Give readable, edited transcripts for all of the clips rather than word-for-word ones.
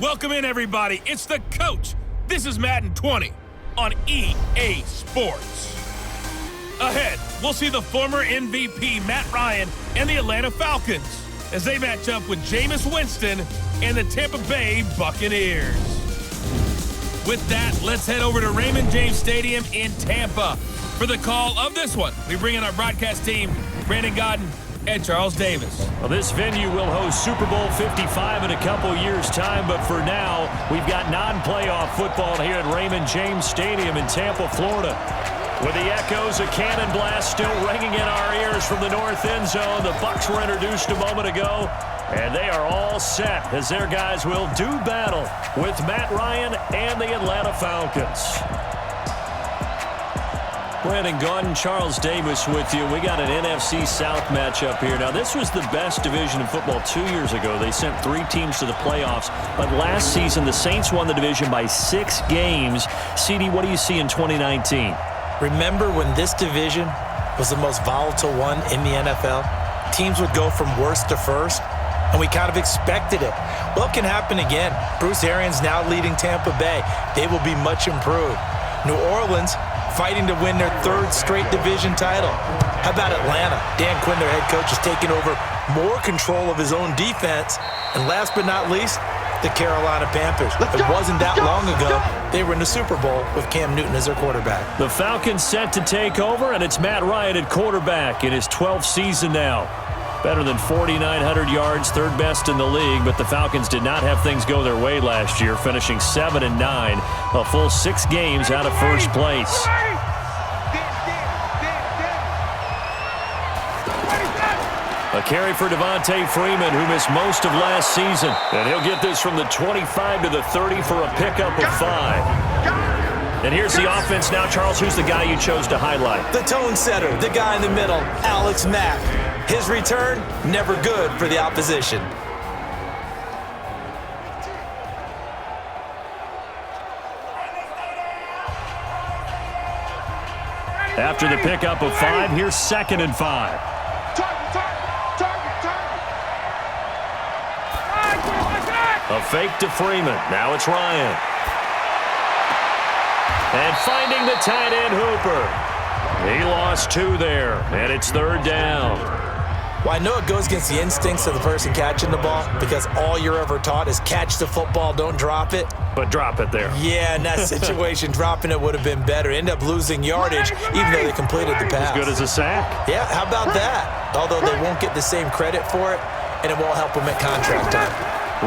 Welcome in, everybody. It's the coach. This is Madden 20 on EA Sports. Ahead, we'll see the former MVP Matt Ryan and the Atlanta Falcons as they match up with Jameis Winston and the Tampa Bay Buccaneers. With that, let's head over to Raymond James Stadium in Tampa for the call of this one. We bring in our broadcast team, Brandon Godden and Charles Davis. Well, this venue will host Super Bowl 55 in a couple years' time, but for now, we've got non-playoff football here at Raymond James Stadium in Tampa, Florida. With the echoes of cannon blast still ringing in our ears from the north end zone, the Bucs were introduced a moment ago, and they are all set as their guys will do battle with Matt Ryan and the Atlanta Falcons. Brandon Gaudin, Charles Davis with you. We got an NFC South matchup here. Now, this was the best division in football 2 years ago. They sent 3 teams to the playoffs. But last season, the Saints won the division by 6 games. CD, what do you see in 2019? Remember when this division was the most volatile one in the NFL? Teams would go from worst to first, and we kind of expected it. Well, it can happen again. Bruce Arians now leading Tampa Bay. They will be much improved. New Orleans fighting to win their 3rd straight division title. How about Atlanta? Dan Quinn, their head coach, is taking over more control of his own defense. And last but not least, the Carolina Panthers. It wasn't that long ago they were in the Super Bowl with Cam Newton as their quarterback. The Falcons set to take over, and it's Matt Ryan at quarterback in his 12th season now. Better than 4,900 yards, 3rd best in the league, but the Falcons did not have things go their way last year, finishing 7-9, a full 6 games out of first place. A carry for Devontae Freeman, who missed most of last season, and he'll get this from the 25 to the 30 for a pickup of 5. And here's the offense now. Charles, who's the guy you chose to highlight? The tone setter, the guy in the middle, Alex Mack. His return, never good for the opposition. After the pickup of 5, here's 2nd and 5. A fake to Freeman. Now it's Ryan. And finding the tight end Hooper. He lost 2 there, and it's 3rd down. Well, I know it goes against the instincts of the person catching the ball because all you're ever taught is catch the football, don't drop it. But drop it there. Yeah, in that situation, dropping it would have been better. End up losing yardage even though they completed the pass. As good as a sack. Yeah, how about that? Although they won't get the same credit for it, and it won't help them at contract time.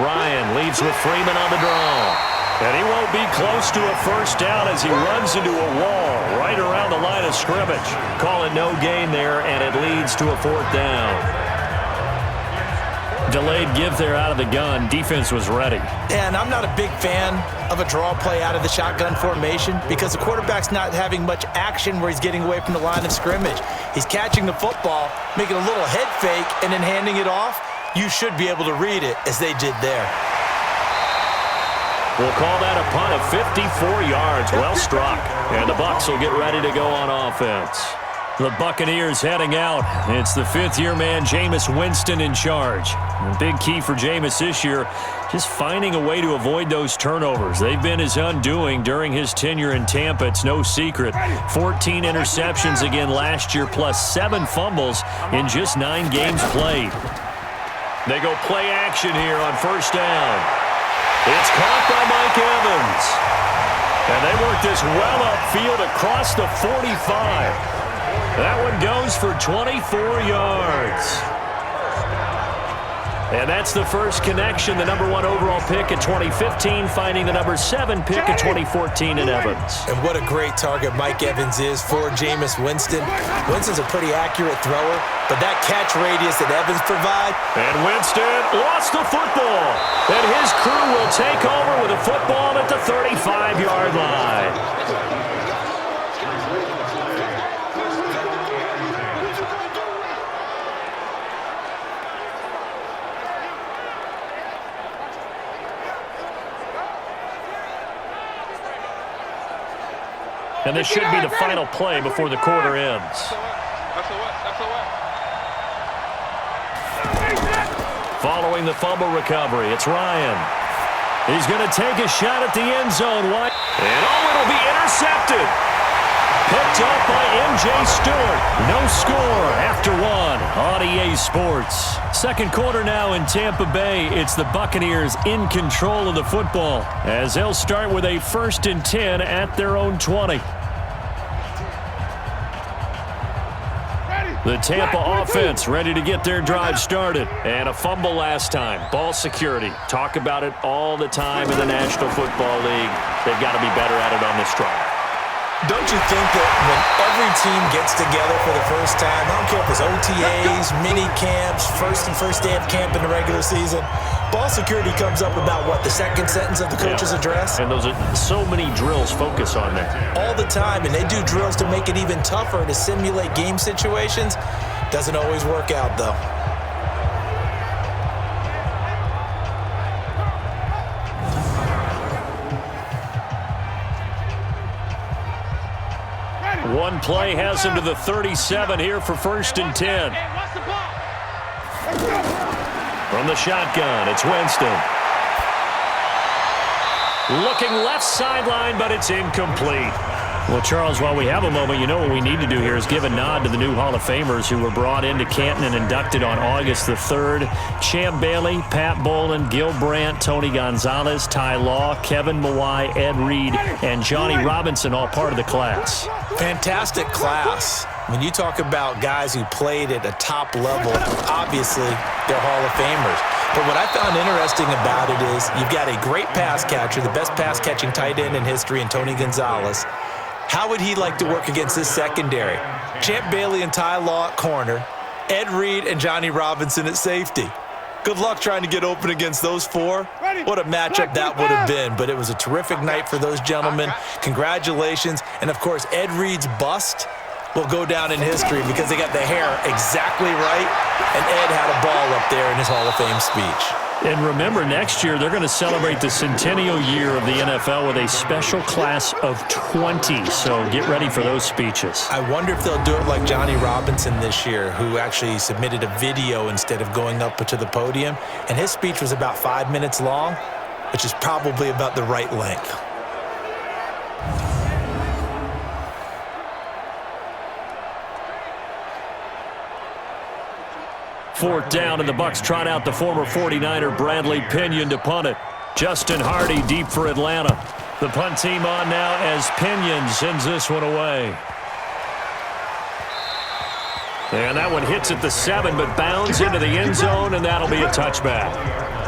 Ryan leaves with Freeman on the draw. And he won't be close to a 1st down as he runs into a wall right around the line of scrimmage. Call it no gain there, and it leads to a 4th down. Delayed give there out of the gun. Defense was ready. And I'm not a big fan of a draw play out of the shotgun formation because the quarterback's not having much action where he's getting away from the line of scrimmage. He's catching the football, making a little head fake, and then handing it off. You should be able to read it as they did there. We'll call that a punt of 54 yards. Well struck. And the Bucs will get ready to go on offense. The Buccaneers heading out. It's the 5th-year man, Jameis Winston, in charge. A big key for Jameis this year, just finding a way to avoid those turnovers. They've been his undoing during his tenure in Tampa. It's no secret. 14 interceptions again last year, plus 7 fumbles in just 9 games played. They go play action here on 1st down. It's caught by Mike Evans. And they work this well upfield across the 45. That one goes for 24 yards. And that's the first connection, the number 1 overall pick in 2015, finding the number 7 pick in 2014 in Evans. And what a great target Mike Evans is for Jameis Winston. Winston's a pretty accurate thrower, but that catch radius that Evans provides. And Winston lost the football. And his crew will take over with a football at the 35-yard line. And this should be the final play before the quarter ends. Following the fumble recovery, it's Ryan. He's going to take a shot at the end zone. And it'll be intercepted. Picked up by M.J. Stewart. No score after one on EA Sports. Second quarter now in Tampa Bay. It's the Buccaneers in control of the football as they'll start with a 1st and 10 at their own 20. The Tampa offense ready to get their drive started. And a fumble last time. Ball security. Talk about it all the time in the National Football League. They've got to be better at it on this drive. Don't you think that when every team gets together for the first time, I don't care if it's OTAs, mini camps, first day of camp in the regular season, ball security comes up about what, the second sentence of the coach's address? And those are so many drills focus on that. All the time, and they do drills to make it even tougher to simulate game situations. Doesn't always work out, though. One play has him to the 37 here for 1st and 10. From the shotgun, it's Winston. Looking left sideline, but it's incomplete. Well, Charles, while we have a moment, you know what we need to do here is give a nod to the new Hall of Famers who were brought into Canton and inducted on August the 3rd. Champ Bailey, Pat Bolin, Gil Brandt, Tony Gonzalez, Ty Law, Kevin Mawai, Ed Reed, and Johnny Robinson, all part of the class. Fantastic class. When you talk about guys who played at a top level, obviously they're Hall of Famers. But what I found interesting about it is you've got a great pass catcher, the best pass-catching tight end in history, in Tony Gonzalez. How would he like to work against this secondary? Champ Bailey and Ty Law at corner, Ed Reed and Johnny Robinson at safety. Good luck trying to get open against those four. What a matchup that would have been. But it was a terrific night for those gentlemen. Congratulations. And, of course, Ed Reed's bust will go down in history because they got the hair exactly right. And Ed had a ball up there in his Hall of Fame speech. And remember, next year they're going to celebrate the centennial year of the NFL with a special class of 20. So get ready for those speeches. I wonder if they'll do it like Johnny Robinson this year, who actually submitted a video instead of going up to the podium. And his speech was about 5 minutes long, which is probably about the right length. Fourth down, and the Bucs trot out the former 49er Bradley Pinion to punt it. Justin Hardy deep for Atlanta. The punt team on now as Pinion sends this one away. And that one hits at the 7, but bounds into the end zone, and that'll be a touchback.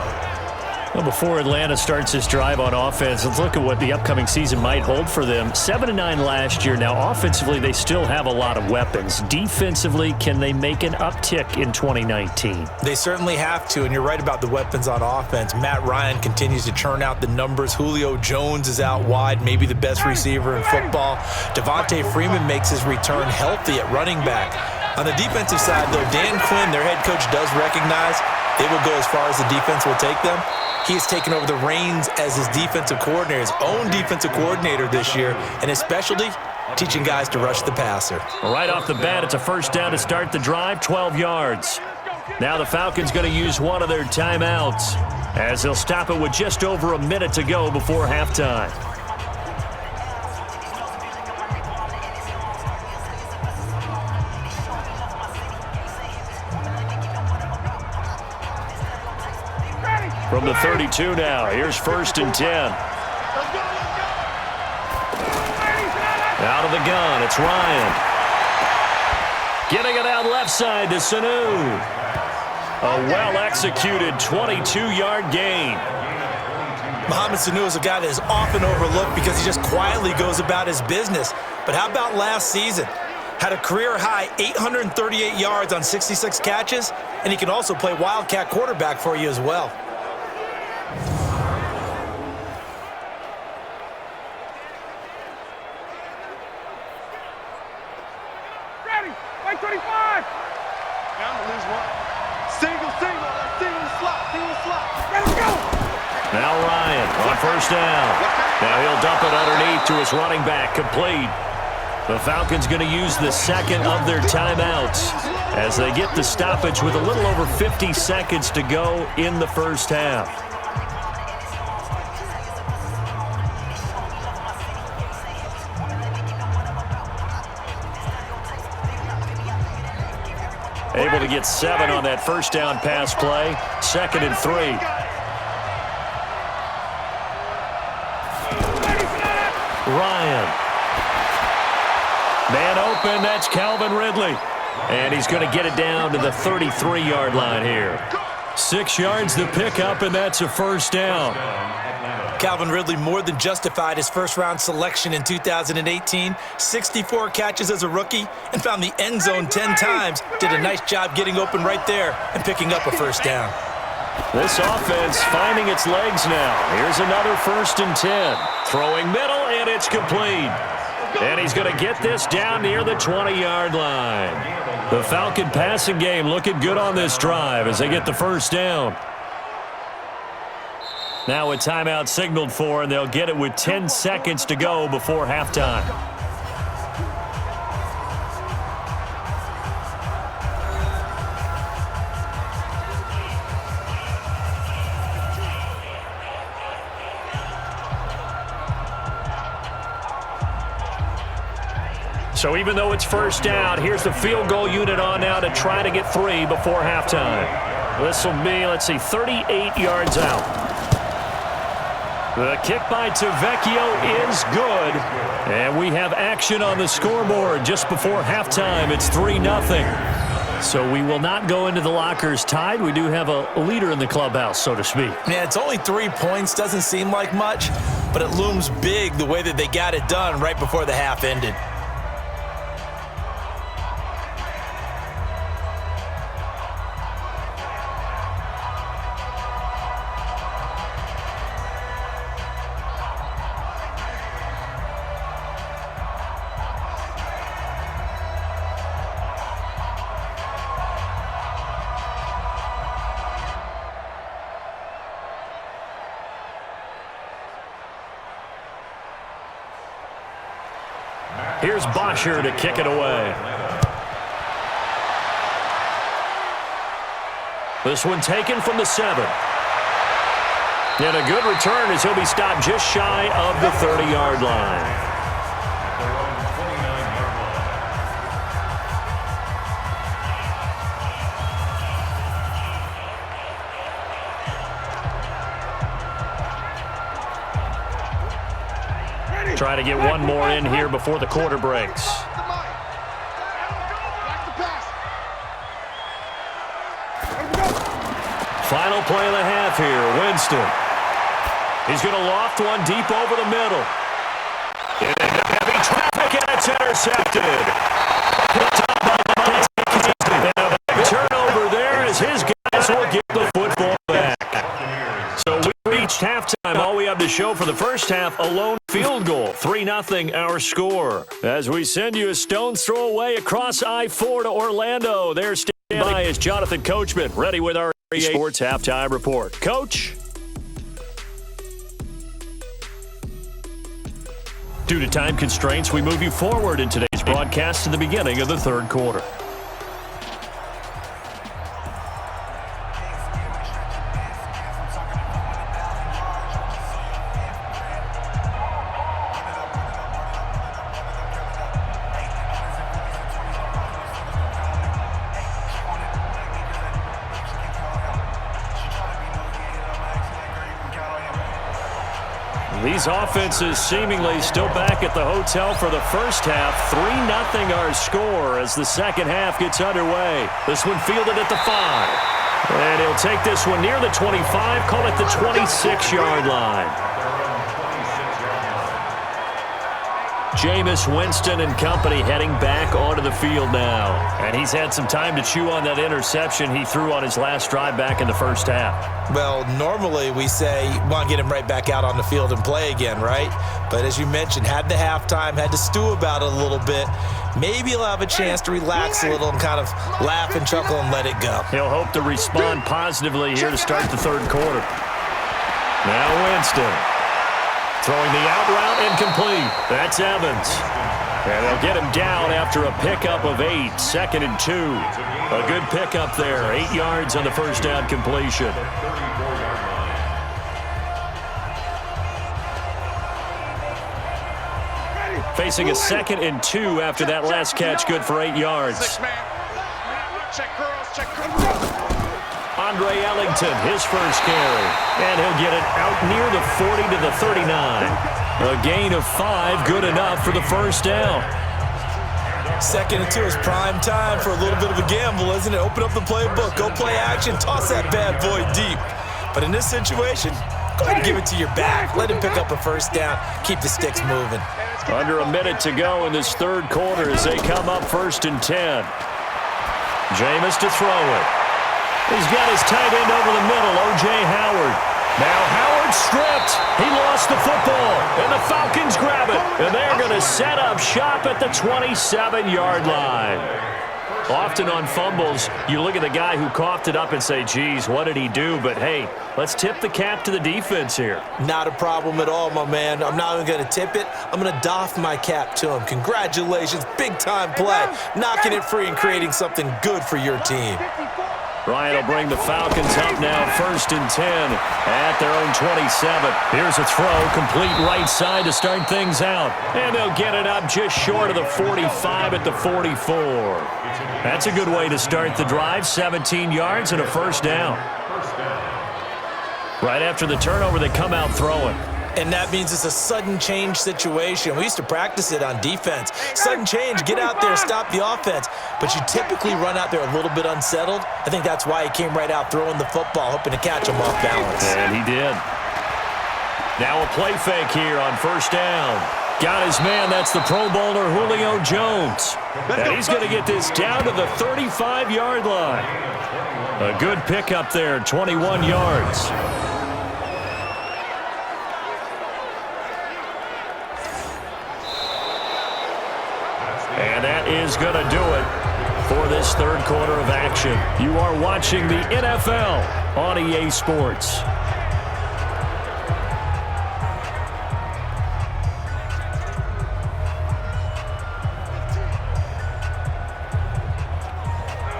Well, before Atlanta starts this drive on offense, let's look at what the upcoming season might hold for them. 7-9 last year. Now, offensively, they still have a lot of weapons. Defensively, can they make an uptick in 2019? They certainly have to, and you're right about the weapons on offense. Matt Ryan continues to churn out the numbers. Julio Jones is out wide, maybe the best receiver in football. Devontae Freeman makes his return healthy at running back. On the defensive side, though, Dan Quinn, their head coach, does recognize they will go as far as the defense will take them. He has taken over the reins as his defensive coordinator, his own defensive coordinator this year, and his specialty, teaching guys to rush the passer. Right off the bat, it's a first down to start the drive, 12 yards. Now the Falcons going to use one of their timeouts as they'll stop it with just over a minute to go before halftime. From the 32 now, here's 1st and 10. Out of the gun, it's Ryan. Getting it out left side to Sanu. A well-executed 22-yard gain. Mohamed Sanu is a guy that is often overlooked because he just quietly goes about his business. But how about last season? Had a career-high 838 yards on 66 catches, and he can also play wildcat quarterback for you as well. Ready, like 25. Now I'm gonna lose one. Single slot. Let's go. Now Ryan on first down. Now he'll dump it underneath to his running back, complete. The Falcons going to use the second of their timeouts as they get the stoppage with a little over 50 seconds to go in the first half. Able to get 7 on that first down pass play. 2nd and 3. Ryan. Man open, that's Calvin Ridley. And he's going to get it down to the 33-yard line here. 6 yards the pickup, and that's a first down. Calvin Ridley more than justified his first-round selection in 2018. 64 catches as a rookie and found the end zone 10 times. Did a nice job getting open right there and picking up a first down. This offense finding its legs now. Here's another 1st and 10. Throwing middle, and it's complete. And he's going to get this down near the 20-yard line. The Falcon passing game looking good on this drive as they get the first down. Now a timeout signaled for, and they'll get it with 10 seconds to go before halftime. So even though it's first down, here's the field goal unit on now to try to get 3 before halftime. This will be, let's see, 38 yards out. The kick by Tavecchio is good. And we have action on the scoreboard just before halftime. It's 3-0. So we will not go into the lockers tied. We do have a leader in the clubhouse, so to speak. Yeah, it's only 3 points. Doesn't seem like much, but it looms big the way that they got it done right before the half ended. Here's Bosher to kick it away. This one taken from the 7. And a good return as he'll be stopped just shy of the 30-yard line. Try to get one more in here before the quarter breaks. Final play of the half here, Winston. He's going to loft one deep over the middle. Into heavy traffic, and it's intercepted. Turnover there as his guys will get the football back. So we reached halftime. All we have to show for the first half, a lone field goal. 3-0 our score. As we send you a stone's throw away across I-4 to Orlando. There standing by is Jonathan Coachman, ready with our Sports Halftime Report. Coach? Due to time constraints, we move you forward in today's broadcast to the beginning of the third quarter. These offenses seemingly still back at the hotel for the first half. 3-0 our score as the second half gets underway. This one fielded at the 5. And he'll take this one near the 25, call it the 26-yard line. Jameis Winston and company heading back onto the field now. And he's had some time to chew on that interception he threw on his last drive back in the first half. Well, normally we say, want to get him right back out on the field and play again, right? But as you mentioned, had the halftime, had to stew about it a little bit. Maybe he'll have a chance to relax a little and kind of laugh and chuckle and let it go. He'll hope to respond positively here to start the third quarter. Now Winston. Throwing the out route incomplete. That's Evans. And they'll get him down after a pickup of 8. 2nd and 2. A good pickup there. 8 yards on the first down completion. Facing a 2nd and 2 after that last catch. Good for 8 yards. check girls, check girls. Andre Ellington, his first carry. And he'll get it out near the 40 to the 39. A gain of 5, good enough for the first down. 2nd and 2 is prime time for a little bit of a gamble, isn't it? Open up the playbook, go play action, toss that bad boy deep. But in this situation, go ahead and give it to your back. Let him pick up a first down. Keep the sticks moving. Under a minute to go in this third quarter as they come up 1st and 10. Jameis to throw it. He's got his tight end over the middle, O.J. Howard. Now Howard stripped. He lost the football, and the Falcons grab it. And they're going to set up shop at the 27-yard line. Often on fumbles, you look at the guy who coughed it up and say, geez, what did he do? But, hey, let's tip the cap to the defense here. Not a problem at all, my man. I'm not even going to tip it. I'm going to doff my cap to him. Congratulations, big-time play. Knocking it free and creating something good for your team. Ryan will bring the Falcons up now, 1st and 10 at their own 27. Here's a throw, complete right side to start things out. And they'll get it up just short of the 45 at the 44. That's a good way to start the drive, 17 yards and a first down. Right after the turnover, they come out throwing. And that means it's a sudden change situation. We used to practice it on defense. Sudden change, get out there, stop the offense. But you typically run out there a little bit unsettled. I think that's why he came right out throwing the football, hoping to catch him off balance. And he did. Now a play fake here on 1st down. Got his man, that's the Pro Bowler Julio Jones. And he's going to get this down to the 35-yard line. A good pickup there, 21 yards. And that is going to do it for this third quarter of action. You are watching the NFL on EA Sports.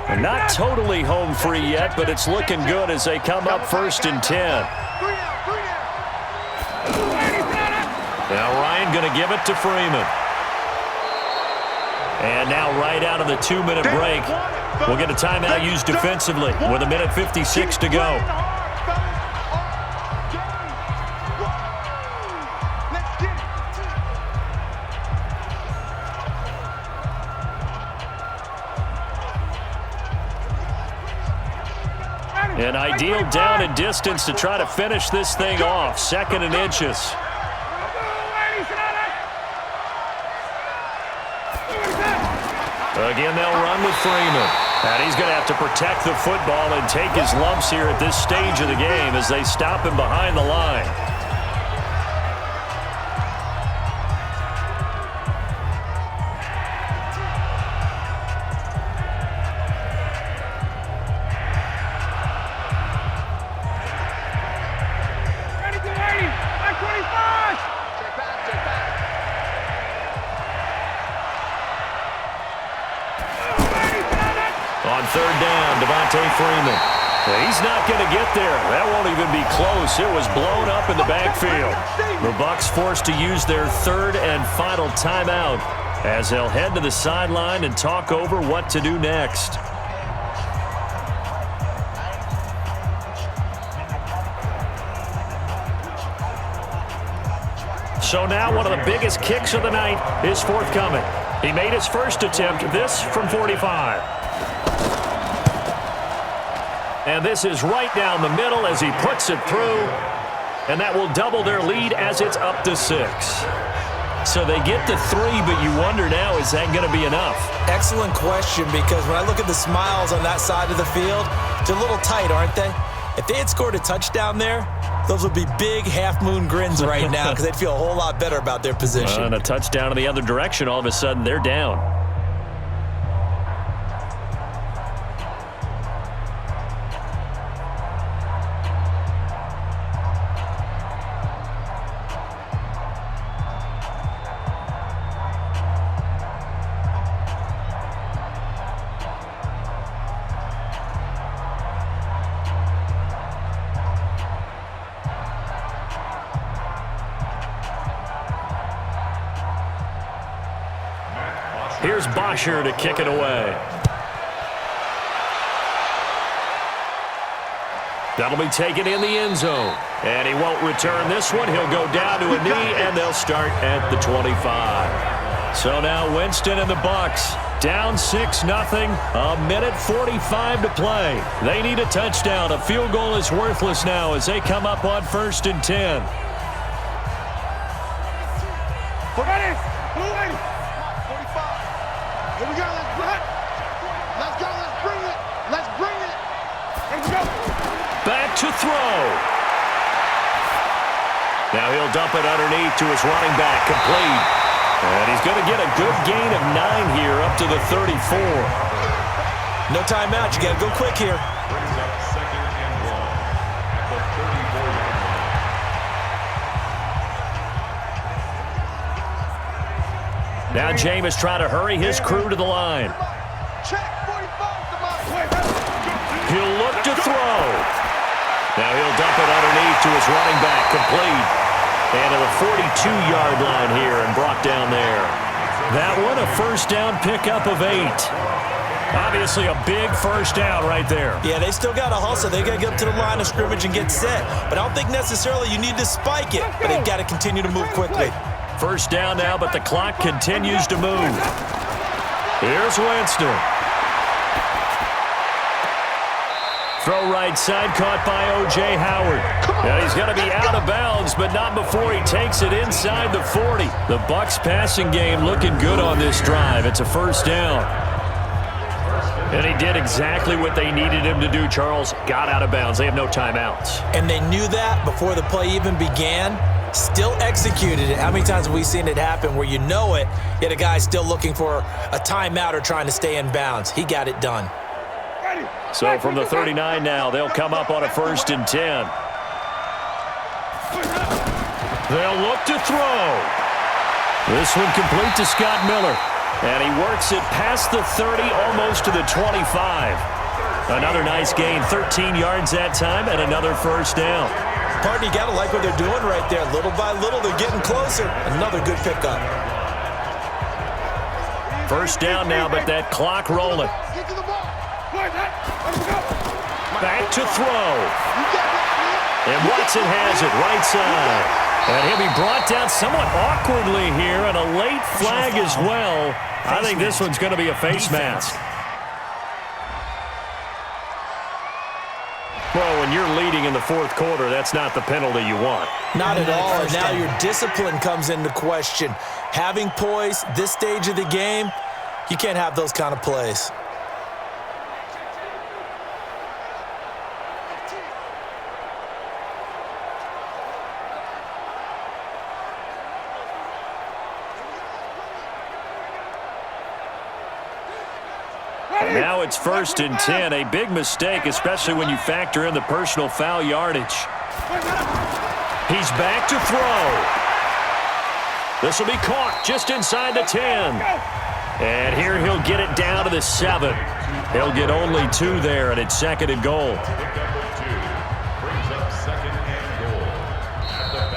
And not totally home free yet, but it's looking good as they come up 1st and 10. Now Ryan going to give it to Freeman. And now right out of the 2-minute break, we'll get a timeout used defensively with 1:56 to go. An ideal down and distance to try to finish this thing off. 2nd and inches. Again, they'll run with Freeman. And he's going to have to protect the football and take his lumps here at this stage of the game as they stop him behind the line. On 3rd down, Freeman. He's not going to get there. That won't even be close. It was blown up in the backfield. The Bucs forced to use their 3rd and final timeout as they'll head to the sideline and talk over what to do next. So now one of the biggest kicks of the night is forthcoming. He made his first attempt, this from 45. And this is right down the middle as he puts it through. And that will double their lead as it's up to 6. So they get to 3, but you wonder now, is that going to be enough? Excellent question, because when I look at the smiles on that side of the field, they're a little tight, aren't they? If they had scored a touchdown there, those would be big half-moon grins right now because they'd feel a whole lot better about their position. And a touchdown in the other direction, all of a sudden they're down. Here's Bosher to kick it away. That'll be taken in the end zone. And he won't return this one. He'll go down to a knee, and they'll start at the 25. So now Winston and the Bucs down 6-0. A minute 45 to play. They need a touchdown. A field goal is worthless now as they come up on 1st and 10. Ready? Blue lady. 45. Here we go. Let's run. Let's go. Let's bring it. Let's bring it. Let's go. Back to throw. Now he'll dump it underneath to his running back, complete. And he's going to get a good gain of 9 here up to the 34. No timeout. You got to go quick here. Brings up 2nd and 1 at the 34-yard line. Now Jameis trying to hurry his crew to the line. Check 45. He'll look to throw. Now he'll dump it underneath to his running back, complete. And to the 42-yard line here and brought down there. That one, a first down pickup of 8. Obviously a big first down right there. Yeah, they still got to hustle. They got to get up to the line of scrimmage and get set. But I don't think necessarily you need to spike it, but they've got to continue to move quickly. First down now, but the clock continues to move. Here's Winston. Throw right side, caught by O.J. Howard. Now he's going to be out of bounds, but not before he takes it inside the 40. The Bucs passing game looking good on this drive. It's a first down. And he did exactly what they needed him to do, Charles. Got out of bounds. They have no timeouts. And they knew that before the play even began. Still executed it. How many times have we seen it happen where you know it, yet a guy still looking for a timeout or trying to stay in bounds? He got it done. So from the 39 now, they'll come up on a 1st and 10. They'll look to throw. This one complete to Scott Miller. And he works it past the 30, almost to the 25. Another nice gain, 13 yards that time, and another first down. Partner, you got to like what they're doing right there. Little by little, they're getting closer. Another good pickup. First down now, but that clock rolling. Get to the ball. Back to throw. And Watson has it right side. And he'll be brought down somewhat awkwardly here, and a late flag as well. I think this one's going to be a face mask. Well, when you're leading in the 4th quarter, that's not the penalty you want. Not at all. And now your discipline comes into question. Having poise this stage of the game, you can't have those kind of plays. Now it's 1st and 10. A big mistake, especially when you factor in the personal foul yardage. He's back to throw. This will be caught just inside the 10. And here he'll get it down to the 7. He'll get only 2 there, and it's 2nd and goal.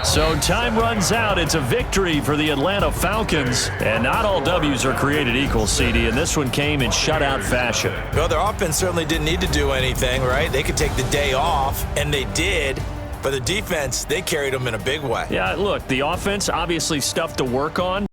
So time runs out. It's a victory for the Atlanta Falcons. And not all W's are created equal, CD, and this one came in shutout fashion. Well, their offense certainly didn't need to do anything, right? They could take the day off, and they did. But the defense, they carried them in a big way. Yeah, look, the offense, obviously stuff to work on.